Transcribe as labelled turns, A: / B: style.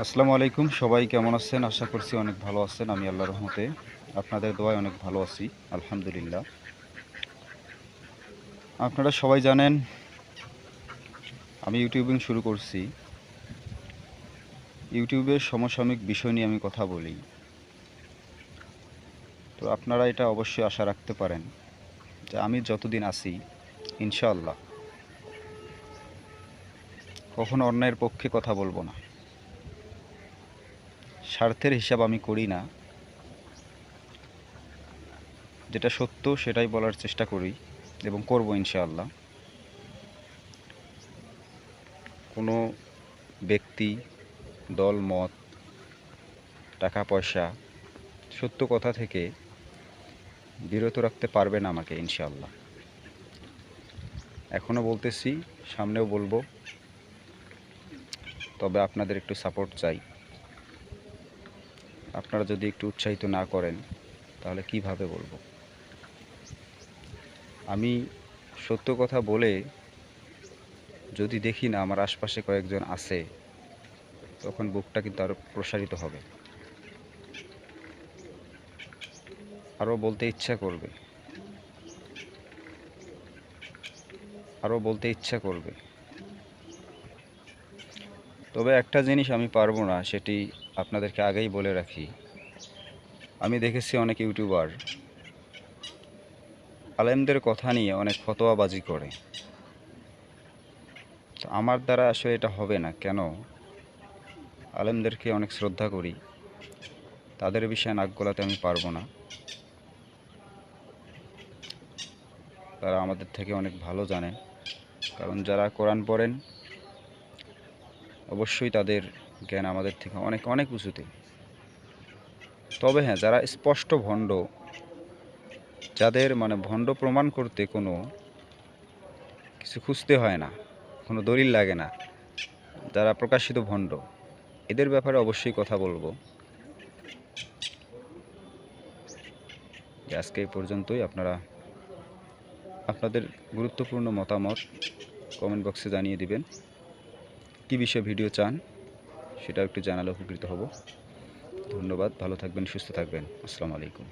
A: আসসালামু আলাইকুম, সবাই কেমন আছেন? আশা করছি অনেক ভালো আছেন। আমি আল্লাহর রহমতে আপনাদের দোয়ায় অনেক ভালো আছি, আলহামদুলিল্লাহ। আপনারা সবাই জানেন আমি ইউটিউবিং শুরু করছি। ইউটিউবের সমসাময়িক বিষয় নিয়ে আমি কথা বলি। তো আপনারা এটা অবশ্যই আশা রাখতে পারেন যে আমি যতদিন আছি ইনশাআল্লাহ কখনো অন্যায়ের পক্ষে কথা বলবো না। স্বার্থের হিসাব আমি করি না, যেটা সত্য সেটাই বলার চেষ্টা করি এবং করব ইনশাআল্লাহ। কোনো ব্যক্তি, দল, মত, টাকা পয়সা সত্য কথা থেকে বিরত রাখতে পারবে না আমাকে ইনশাআল্লাহ। এখনও বলতেছি, সামনেও বলবো, তবে আপনাদের একটু সাপোর্ট চাই। আপনারা যদি একটু উৎসাহিত না করেন তাহলে কিভাবে বলবো? আমি সত্য কথা বলে যদি দেখি না আমার আশপাশে কয়েকজন আছে, তখন বুকটা কিন্তু আরও প্রসারিত হবে, আরও বলতে ইচ্ছা করবে, আরও বলতে ইচ্ছা করবে। তবে একটা জিনিস আমি পারবো না, সেটি আপনাদেরকে আগেই বলে রাখি। আমি দেখেছি অনেক ইউটিউবার আলেমদের কথা নিয়ে অনেক ফতোয়াবাজি করে। তো আমার দ্বারা আসলে এটা হবে না। কেন? আলেমদেরকে অনেক শ্রদ্ধা করি, তাদের বিষয়ে নাক গলাতে আমি পারবো না। তারা আমাদের থেকে অনেক ভালো জানে, কারণ যারা কোরআন পড়েন অবশ্যই তাদের জ্ঞান আমাদের থেকে অনেক অনেক উঁচুতে। তবে হ্যাঁ, যারা স্পষ্ট ভণ্ড, যাদের ভণ্ড প্রমাণ করতে কোনো কিছু খুঁজতে হয় না, কোনো দলিল লাগে না, যারা প্রকাশিত ভণ্ড, এদের ব্যাপারে অবশ্যই কথা বলবো। আজকে এই পর্যন্তই। আপনারা আপনাদের গুরুত্বপূর্ণ মতামত কমেন্ট বক্সে জানিয়ে দিবেন। কী বিষয়ে ভিডিও চান সেটাও একটু জানালে উপকৃত হব। ধন্যবাদ, ভালো থাকবেন, সুস্থ থাকবেন। আসসালামু আলাইকুম।